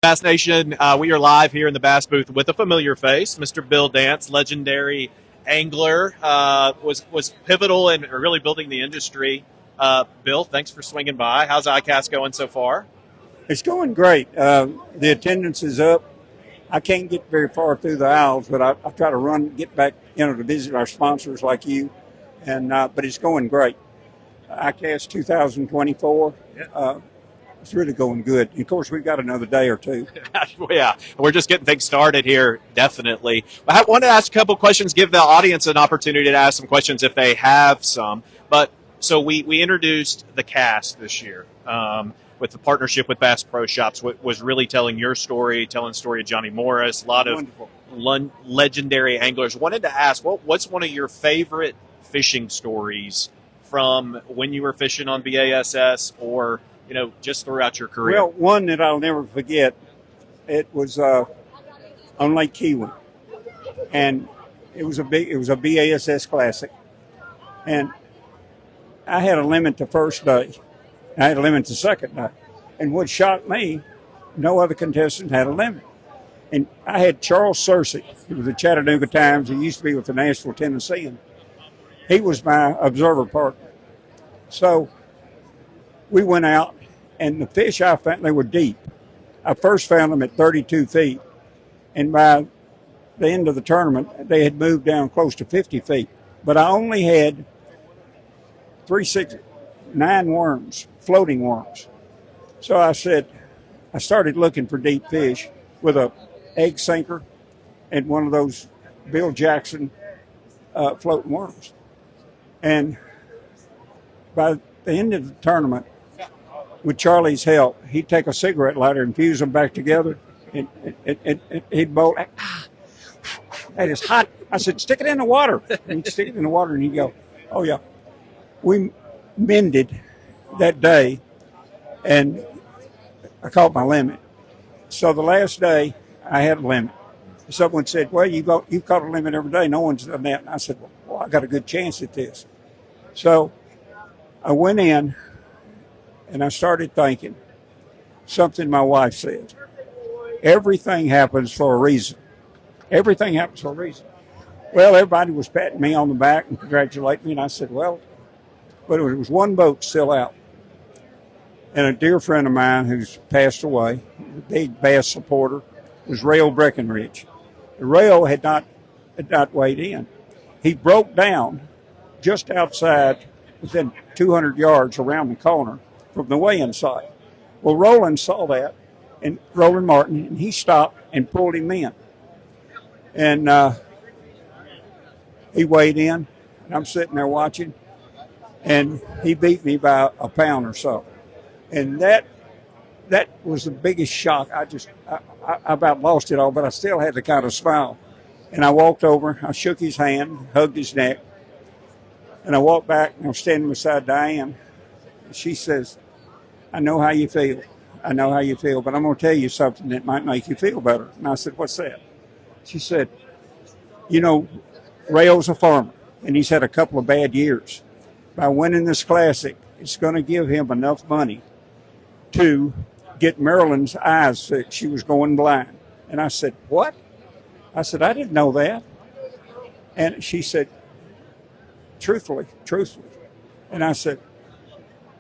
Bass Nation, we are live here in the Bass booth with a familiar face, Mr. Bill Dance, legendary angler, was pivotal in really building the industry. Bill, thanks for swinging by. How's ICAST going so far? It's going great. The attendance is up. I can't get very far through the aisles, but I try to get back, to visit our sponsors like you, and but it's going great. ICAST 2024. It's really going good. Of course, we've got another day or two. Yeah, we're just getting things started here, definitely. I want to ask a couple questions, give the audience an opportunity to ask some questions if they have some. But so we introduced the cast this year with the partnership with Bass Pro Shops, was really telling your story, telling the story of Johnny Morris, a lot of legendary anglers. Wanted to ask, what's one of your favorite fishing stories from when you were fishing on B.A.S.S. or just throughout your career? Well, one that I'll never forget, it was on Lake Kiwi, and it was a B.A.S.S. Classic, and I had a limit the first day, I had a limit the second day, and what shocked me, no other contestant had a limit, and I had Charles Searcy, he was the Chattanooga Times, he used to be with the Nashville Tennessean, he was my observer partner, so we went out, and the fish I found, they were deep. I first found them at 32 feet, and by the end of the tournament, they had moved down close to 50 feet. But I only had 9 worms, floating worms. So I started looking for deep fish with a egg sinker and one of those Bill Jackson floating worms. And by the end of the tournament, with Charlie's help, he'd take a cigarette lighter and fuse them back together, and he'd bolt. That is hot. I said, stick it in the water. And he'd stick it in the water, and he'd go, oh, yeah. We mended that day, and I caught my limit. So the last day, I had a limit. Someone said, well, you caught a limit every day. No one's done that. And I said, well, I got a good chance at this. So I went in, and I started thinking something my wife said. Everything happens for a reason. Everything happens for a reason. Well, everybody was patting me on the back and congratulating me, and I said, well, but there was one boat still out. And a dear friend of mine who's passed away, a big Bass supporter, was Rail Breckenridge. The rail had not weighed in. He broke down just outside, within 200 yards around the corner from the weigh-in site. Well, Roland saw that, and Roland Martin, and he stopped and pulled him in. And he weighed in, and I'm sitting there watching, and he beat me by a pound or so. And that was the biggest shock. I about lost it all, but I still had the kind of smile. And I walked over, I shook his hand, hugged his neck, and I walked back, and I was standing beside Diane. She says, I know how you feel. I know how you feel, but I'm going to tell you something that might make you feel better. And I said, what's that? She said, Rail's a farmer, and he's had a couple of bad years. By winning this classic, it's going to give him enough money to get Marilyn's eyes fixed. She was going blind. And I said, what? I said, I didn't know that. And she said, truthfully. And I said,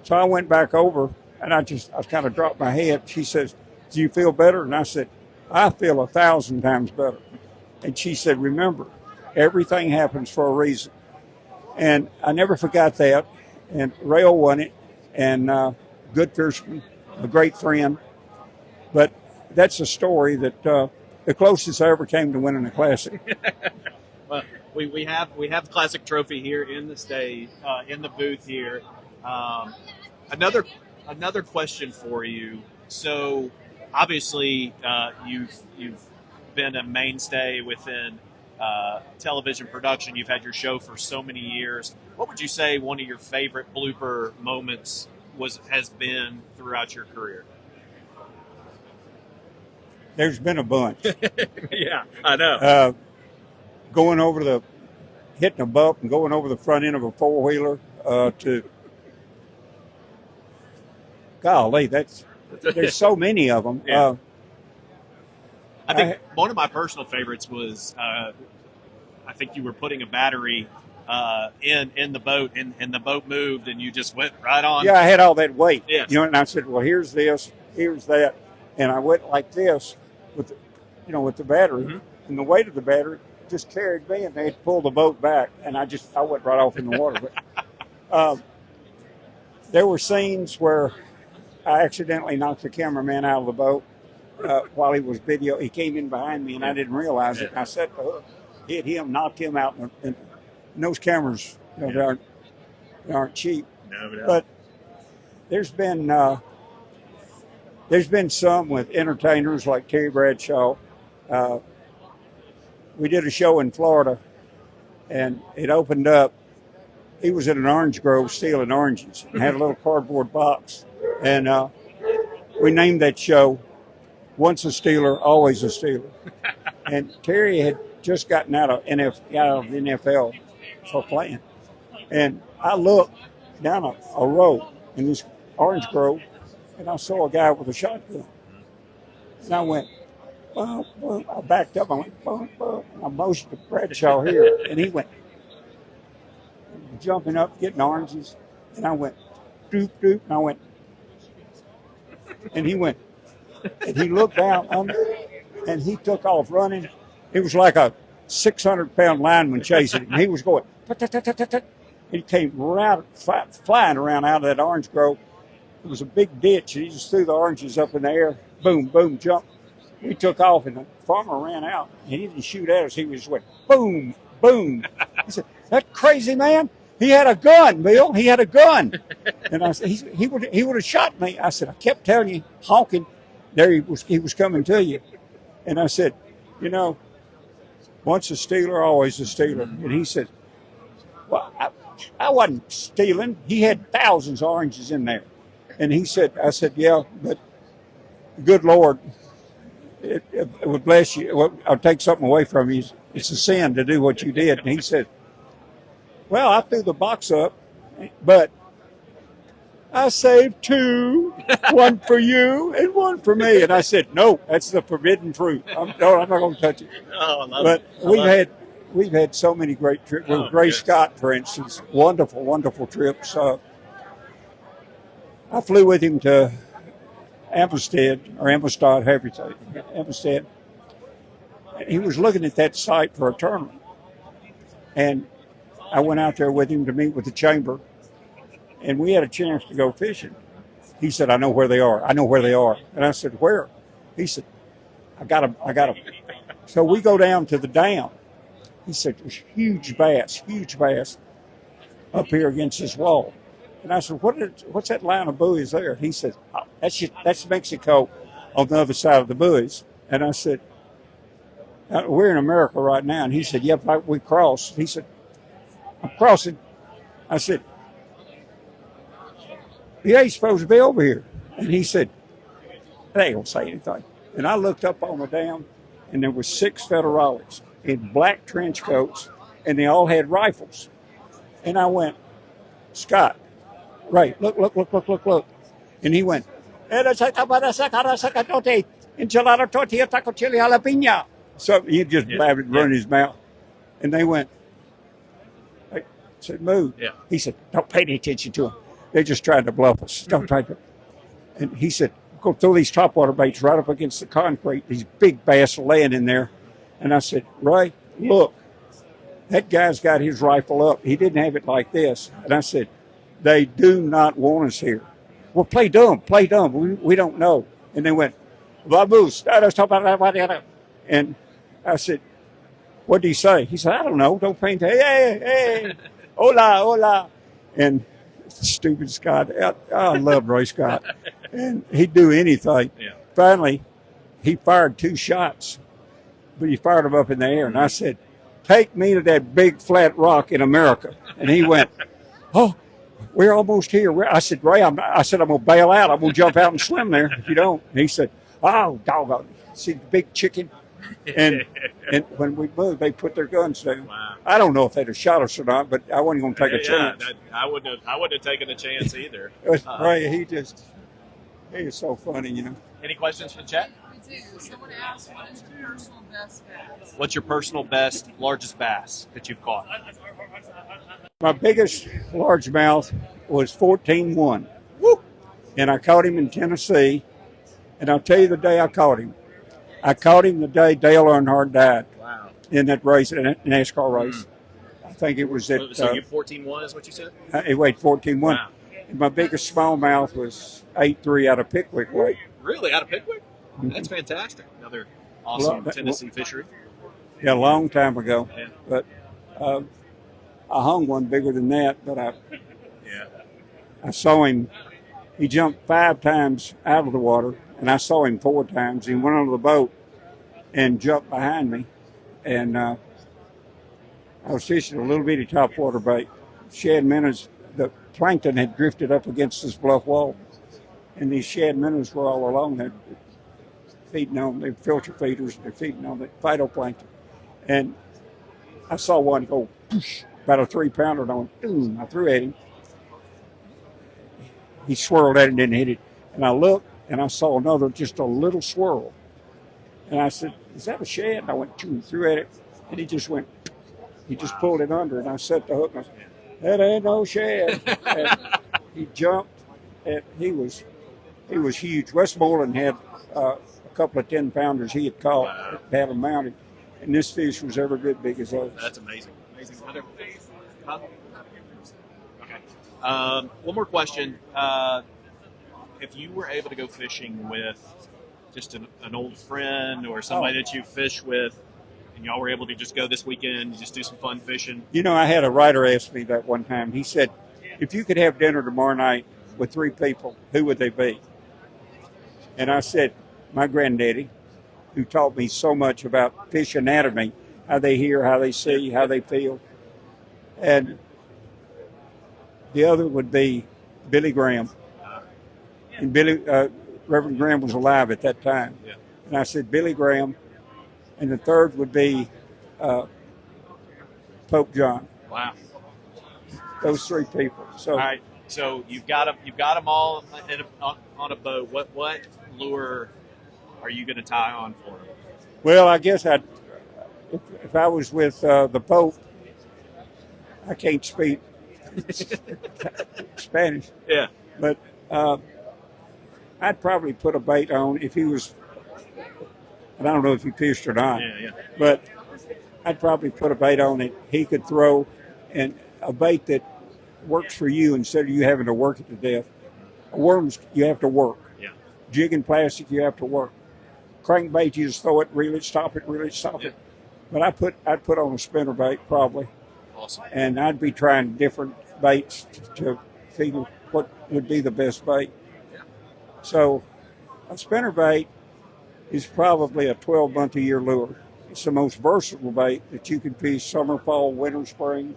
so I went back over, and I kind of dropped my head. She says, do you feel better? And I said, I feel 1,000 times better. And she said, remember, everything happens for a reason. And I never forgot that. And Rail won it, and good fisherman, a great friend. But that's a story that the closest I ever came to winning a classic. Well, we have the classic trophy here in the booth here. Another question for you. So obviously you've been a mainstay within television production. You've had your show for so many years. What would you say one of your favorite blooper moments has been throughout your career? There's been a bunch. Yeah, I know. Hitting a bump and going over the front end of a four-wheeler to, golly, there's so many of them. Yeah. I think one of my personal favorites was I think you were putting a battery in the boat, and the boat moved, and you just went right on. Yeah, I had all that weight. Yes. And I said, well, here's this, here's that, and I went like this with, with the battery, Mm-hmm. and the weight of the battery just carried me, and they had pulled the boat back, and I went right off in the water. But there were scenes where I accidentally knocked the cameraman out of the boat while he was video. He came in behind me, and I didn't realize it. And I set the hook, hit him, knocked him out, and those cameras, they aren't cheap. No. But there's been some with entertainers like Terry Bradshaw. We did a show in Florida, and it opened up. He was in an orange grove stealing oranges and had a little cardboard box. And we named that show Once a Stealer, Always a Stealer. And Terry had just gotten out of the NFL for playing. And I looked down a road in this orange grove, and I saw a guy with a shotgun. And I went, boom, boom. I backed up. I went, boom, boom. And I motioned to Bradshaw here. And he went, jumping up, getting oranges. And I went, doop, doop. And I went, and he went, and he looked down on me, and he took off running. It was like a 600-pound lineman chasing him. He was going, he came right flying around out of that orange grove. It was a big ditch, and he just threw the oranges up in the air. Boom, boom, jump. We took off, and the farmer ran out. He didn't shoot at us. He just went, boom, boom. He said, that crazy man, he had a gun, Bill. He had a gun. And I said, he would have shot me. I said, I kept telling you, honking. There he was coming to you. And I said, once a stealer, always a stealer. And he said, well, I wasn't stealing. He had thousands of oranges in there. And I said, yeah, but good Lord, it would bless you. I'll take something away from you. It's a sin to do what you did. And he said, well, I threw the box up, but I saved two, one for you and one for me. And I said, no, that's the forbidden fruit. I'm not going to touch it. Oh, I love but it. we've had so many great trips. With Ray Scott, for instance, wonderful, wonderful trips. I flew with him to Amistad, however you say it, Amistad. He was looking at that site for a tournament. And I went out there with him to meet with the chamber, and we had a chance to go fishing. He said, I know where they are. And I said, where? He said, I got them. So we go down to the dam. He said, there's huge bass up here against this wall. And I said, what's that line of buoys there? He said, oh, that's Mexico on the other side of the buoys. And I said, we're in America right now. And he said, yep, we crossed. He said, I'm crossing. I said, you ain't supposed to be over here. And he said, they ain't going to say anything. And I looked up on the dam, and there were 6 federales in black trench coats, and they all had rifles. And I went, Scott, Ray, look. And he went, so he just blabbed run his mouth. And they went, I said, move. Yeah. He said, don't pay any attention to them. They're just trying to bluff us. Don't try to. And he said, go throw these topwater baits right up against the concrete. These big bass laying in there. And I said, Ray, look, that guy's got his rifle up. He didn't have it like this. And I said, they do not want us here. Well, play dumb. We don't know. And they went, vamos. And I said, what did he say? He said, I don't know. Don't pay attention. Hey, hola. And stupid Scott. I love Ray Scott. And he'd do anything. Yeah. Finally, he fired 2 shots, but he fired them up in the air. And I said, take me to that big flat rock in America. And he went, oh, we're almost here. I said, Ray, I'm going to bail out. I'm going to jump out and swim there if you don't. And he said, oh, doggone. See the big chicken? And when we moved, they put their guns down. Wow. I don't know if they'd have shot us or not, but I wasn't going to take a chance. I wouldn't have taken a chance either. Ray, he is so funny, Any questions from the chat? too. Someone asked, what is your personal best bass? What's your personal best, largest bass that you've caught? My biggest largemouth was 14-1, Woo! and I caught him in Tennessee. And I'll tell you the day I caught him. I caught him the day Dale Earnhardt died. Wow. In that race, in that NASCAR race. I think it was at. So you 14-1 is what you said? It weighed 14-1. Wow. And my biggest smallmouth was 8-3 out of Pickwick Lake. Really? Out of Pickwick? That's fantastic. Another awesome Tennessee fishery. Yeah, a long time ago. Yeah. But I hung one bigger than that, but I saw him. He jumped 5 times out of the water, and I saw him 4 times. He went under the boat and jumped behind me, and I was fishing a little bitty topwater bait. Shad minnows, the plankton had drifted up against this bluff wall, and these shad minnows were all along there feeding on the filter feeders. They're feeding on the phytoplankton. And I saw one go, whoosh, about a 3-pounder, and I went, boom, I threw at him. He swirled at it and didn't hit it. And I looked, and I saw another, just a little swirl. And I said, is that a shad? And I went, threw at it, and he just went, he just pulled it under, and I set the hook, and I said, that ain't no shad. And he jumped, and he was huge. Westmoreland had a couple of 10-pounders he had caught, had them mounted, and this fish was every bit big as those. That's amazing. Amazing. Huh? Okay. One more question. If you were able to go fishing with just an old friend or somebody that you fish with, and y'all were able to just go this weekend, just do some fun fishing. You know, I had a writer ask me that one time. He said, if you could have dinner tomorrow night with 3 people, who would they be? And I said, my granddaddy, who taught me so much about fish anatomy, how they hear, how they see, how they feel. And the other would be Billy Graham. And Reverend Graham was alive at that time. Yeah. And I said, Billy Graham. And the third would be Pope John. Wow. Those 3 people. So, all right. So you've got them all on a boat. What lure are you going to tie on for them? well, I guess if I was with the Pope, I can't speak Spanish. Yeah. But I'd probably put a bait on if he was, and I don't know if he fished or not, Yeah. but I'd probably put a bait on that he could throw, and a bait that works for you instead of you having to work it to death. Worms, you have to work. Yeah. Jig and plastic, you have to work. Crankbait, you just throw it, reel it, stop it. But I'd put on a spinner bait probably, Awesome. and I'd be trying different baits to figure what would be the best bait. Yeah. So a spinner bait is probably a 12-month-a-year lure. It's the most versatile bait that you can fish summer, fall, winter, spring,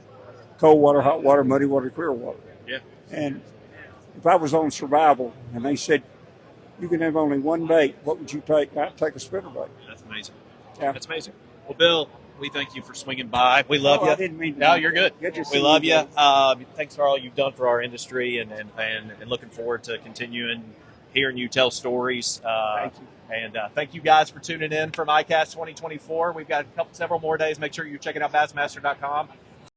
cold water, hot water, muddy water, clear water. Yeah. And if I was on survival and they said, you can have only one bait, what would you take? I'd take a spinner bait. That's amazing. Yeah. That's amazing. Well, Bill, we thank you for swinging by. We love you. I didn't mean to. No, you're good. Good to We see love you. you. Thanks for all you've done for our industry, and looking forward to continuing hearing you tell stories. Thank you. And thank you guys for tuning in from ICAST 2024. We've got several more days. Make sure you're checking out Bassmaster.com.